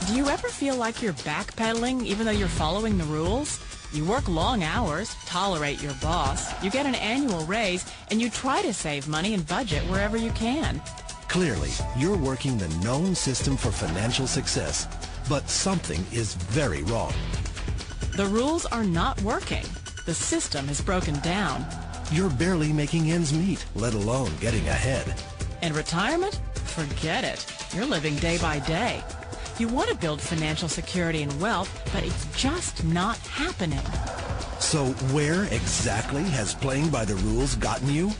Do you ever feel like you're backpedaling even though you're following the rules? You work long hours, tolerate your boss, you get an annual raise, and you try to save money and budget wherever you can. Clearly, you're working the known system for financial success, but something is very wrong. The rules are not working. The system has broken down. You're barely making ends meet, let alone getting ahead. And retirement? Forget it. You're living day by day. You want to build financial security and wealth, but it's just not happening. So where exactly has playing by the rules gotten you?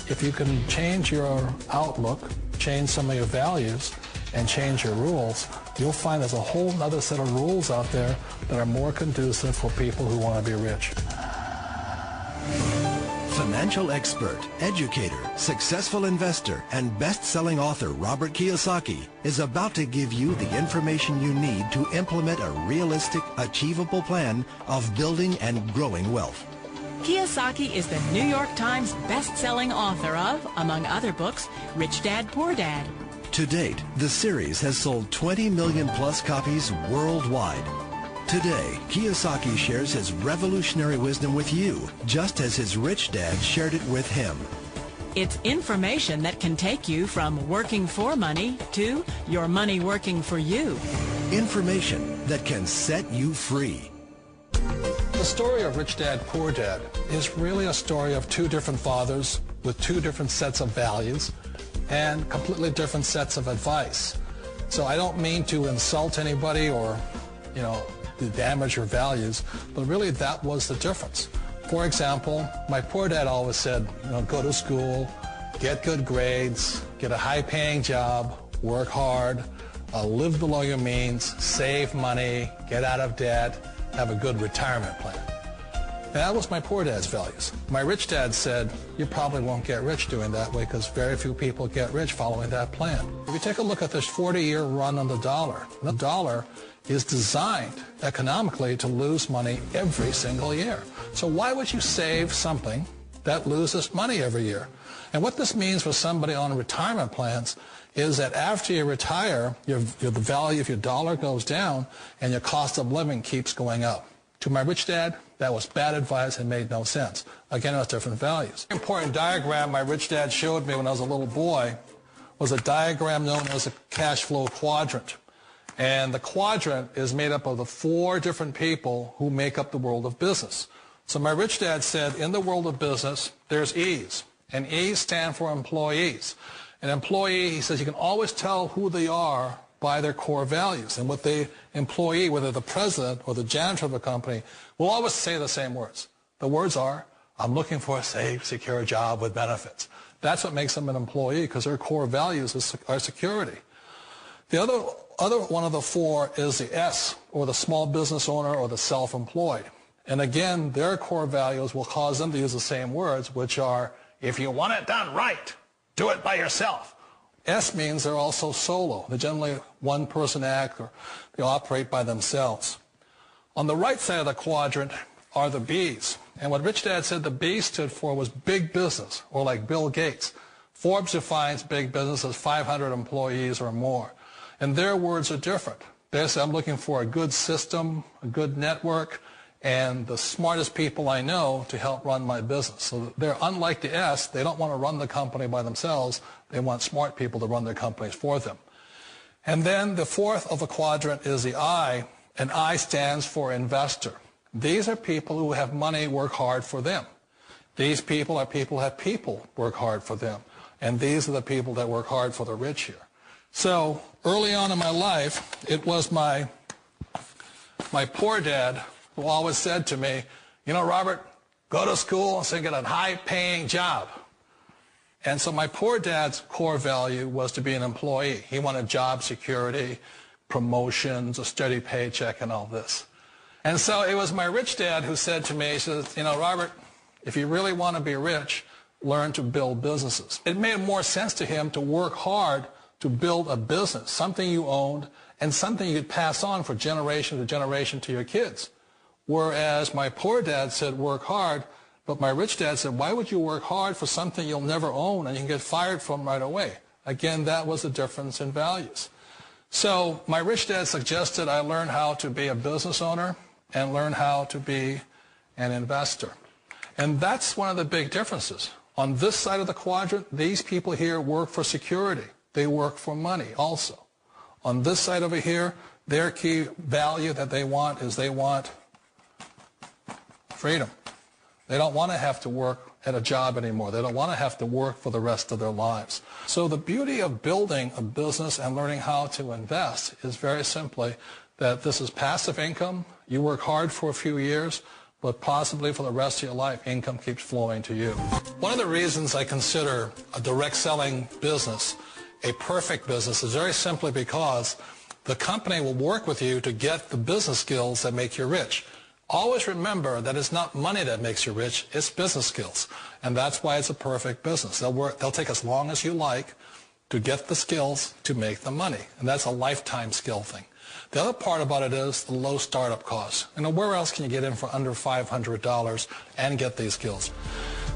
If you can change your outlook, change some of your values, and change your rules, you'll find there's a whole other set of rules out there that are more conducive for people who want to be rich. Financial expert, educator, successful investor, and best-selling author Robert Kiyosaki is about to give you the information you need to implement a realistic, achievable plan of building and growing wealth. Kiyosaki is the New York Times best-selling author of, among other books, Rich Dad, Poor Dad. To date, the series has sold 20 million plus copies worldwide. Today, Kiyosaki shares his revolutionary wisdom with you, just as his rich dad shared it with him. It's information that can take you from working for money to your money working for you. Information that can set you free. The story of Rich Dad, Poor Dad is really a story of two different fathers with two different sets of values and completely different sets of advice. So I don't mean to insult anybody or, to damage your values, but really that was the difference. For example, my poor dad always said, go to school, get good grades, get a high-paying job, work hard, live below your means, save money, get out of debt, have a good retirement plan. And that was my poor dad's values. My rich dad said, you probably won't get rich doing that way because very few people get rich following that plan. If you take a look at this 40-year run on the dollar is designed economically to lose money every single year. So why would you save something that loses money every year? And what this means for somebody on retirement plans is that after you retire, the value of your dollar goes down and your cost of living keeps going up. To my rich dad, that was bad advice and made no sense. Again, it was different values. An important diagram my rich dad showed me when I was a little boy was a diagram known as a cash flow quadrant. And the quadrant is made up of the four different people who make up the world of business. So my rich dad said, in the world of business, there's E's. And E's stand for employees. An employee, he says, you can always tell who they are by their core values. And what the employee, whether the president or the janitor of the company, will always say the same words. The words are, I'm looking for a safe, secure job with benefits. That's what makes them an employee, because their core values are security. The other one of the four is the S, or the small business owner or the self-employed. And again, their core values will cause them to use the same words, which are, if you want it done right, do it by yourself. S means they're also solo. They're generally one-person act, or they operate by themselves. On the right side of the quadrant are the B's. And what Rich Dad said the B stood for was big business, or like Bill Gates. Forbes defines big business as 500 employees or more. And their words are different. They say, I'm looking for a good system, a good network, and the smartest people I know to help run my business. So they're unlike the S. They don't want to run the company by themselves. They want smart people to run their companies for them. And then the fourth of the quadrant is the I, and I stands for investor. These are people who have money work hard for them. These people are people who have people work hard for them. And these are the people that work hard for the rich here. So early on in my life, it was my poor dad who always said to me, Robert, go to school and get a high-paying job. And so my poor dad's core value was to be an employee. He wanted job security, promotions, a steady paycheck, and all this. And so it was my rich dad who said to me, he says, Robert, if you really want to be rich, learn to build businesses. It made more sense to him to work hard to build a business, something you owned, and something you could pass on for generation to generation to your kids. Whereas my poor dad said, work hard, but my rich dad said, why would you work hard for something you'll never own and you can get fired from right away? Again, that was the difference in values. So my rich dad suggested I learn how to be a business owner and learn how to be an investor. And that's one of the big differences. On this side of the quadrant, these people here work for security. They work for money also. On this side over here, their key value that they want is they want freedom. They don't want to have to work at a job anymore. They don't want to have to work for the rest of their lives. So the beauty of building a business and learning how to invest is very simply that this is passive income. You work hard for a few years, but possibly for the rest of your life, income keeps flowing to you. One of the reasons I consider a direct selling business a perfect business is very simply because the company will work with you to get the business skills that make you rich. Always remember that it's not money that makes you rich, it's business skills. And that's why it's a perfect business. They'll take as long as you like to get the skills to make the money. And that's a lifetime skill thing. The other part about it is the low startup costs. Where else can you get in for under $500 and get these skills?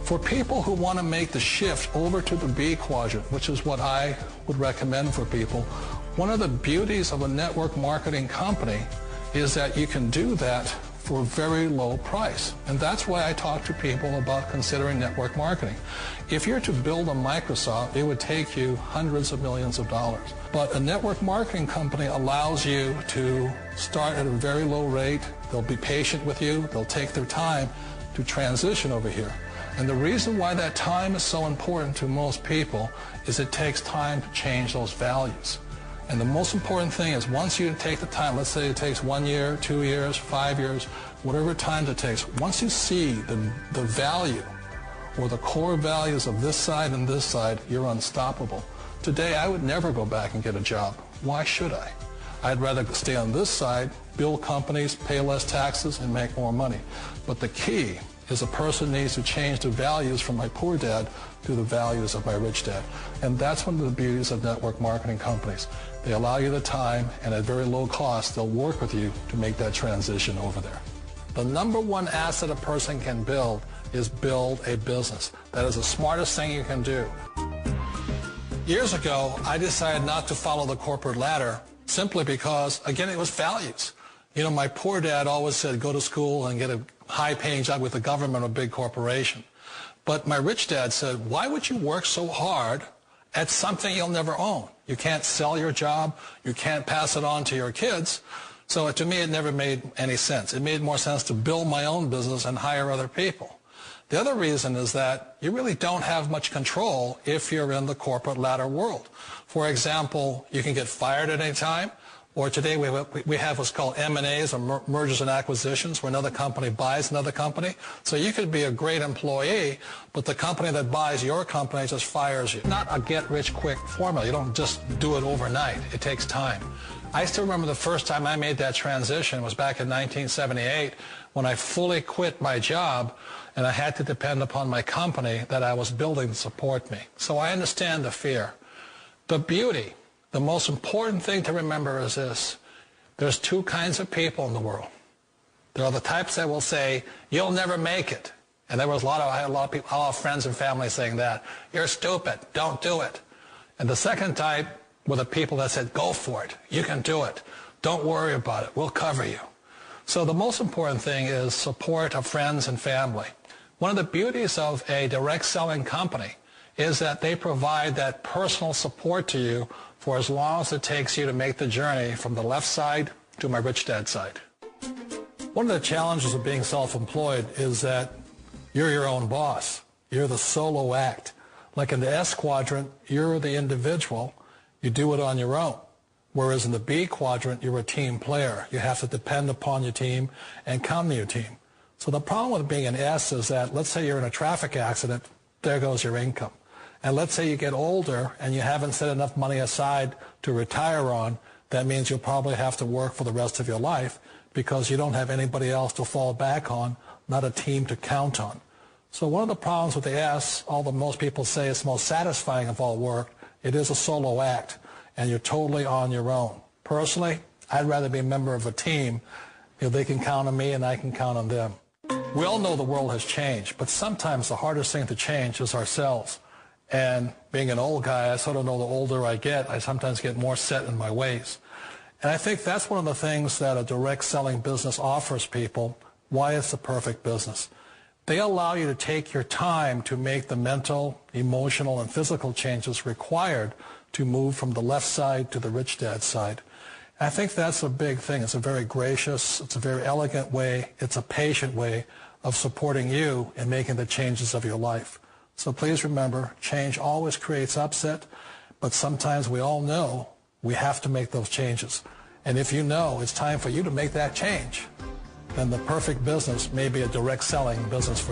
For people who want to make the shift over to the B quadrant, which is what I would recommend for people, one of the beauties of a network marketing company is that you can do that for a very low price. And that's why I talk to people about considering network marketing. If you're to build a Microsoft, it would take you hundreds of millions of dollars. But a network marketing company allows you to start at a very low rate. They'll be patient with you. They'll take their time to transition over here. And the reason why that time is so important to most people is it takes time to change those values. And the most important thing is once you take the time, let's say it takes 1 year, 2 years, 5 years, whatever time it takes, once you see the value or the core values of this side and this side, you're unstoppable. Today, I would never go back and get a job. Why should I? I'd rather stay on this side, build companies, pay less taxes, and make more money. But the key is a person needs to change the values from my poor dad to the values of my rich dad. And that's one of the beauties of network marketing companies. They allow you the time, and at very low cost, they'll work with you to make that transition over there. The number one asset a person can build is build a business. That is the smartest thing you can do. Years ago, I decided not to follow the corporate ladder simply because, again, it was values. My poor dad always said, go to school and get a high-paying job with the government or a big corporation. But my rich dad said, why would you work so hard at something you'll never own? You can't sell your job. You can't pass it on to your kids. So to me, it never made any sense. It made more sense to build my own business and hire other people. The other reason is that you really don't have much control if you're in the corporate ladder world. For example, you can get fired at any time. Or today we have what's called M&As, or mergers and acquisitions, where another company buys another company. So you could be a great employee, but the company that buys your company just fires you. Not a get-rich-quick formula. You don't just do it overnight. It takes time. I still remember the first time I made that transition was back in 1978 when I fully quit my job and I had to depend upon my company that I was building to support me. So I understand the fear. The beauty. The most important thing to remember is this. There's two kinds of people in the world. There are the types that will say, you'll never make it. And there was I had a lot of people, a lot of friends and family saying that. You're stupid. Don't do it. And the second type were the people that said, go for it. You can do it. Don't worry about it. We'll cover you. So the most important thing is support of friends and family. One of the beauties of a direct selling company is that they provide that personal support to you for as long as it takes you to make the journey from the left side to my rich dad side. One of the challenges of being self-employed is that you're your own boss. You're the solo act. Like in the S quadrant, you're the individual. You do it on your own. Whereas in the B quadrant, you're a team player. You have to depend upon your team and count on your team. So the problem with being an S is that, let's say you're in a traffic accident, there goes your income. And let's say you get older and you haven't set enough money aside to retire on, that means you'll probably have to work for the rest of your life because you don't have anybody else to fall back on, not a team to count on. So one of the problems with the S, although most people say it's most satisfying of all work, it is a solo act, and you're totally on your own. Personally, I'd rather be a member of a team. They can count on me and I can count on them. We all know the world has changed, but sometimes the hardest thing to change is ourselves. And being an old guy, I sort of know the older I get, I sometimes get more set in my ways. And I think that's one of the things that a direct selling business offers people, why it's the perfect business. They allow you to take your time to make the mental, emotional, and physical changes required to move from the left side to the rich dad side. And I think that's a big thing. It's a very gracious, it's a very elegant way, it's a patient way of supporting you in making the changes of your life. So please remember, change always creates upset, but sometimes we all know we have to make those changes. And if you know it's time for you to make that change, then the perfect business may be a direct selling business for you.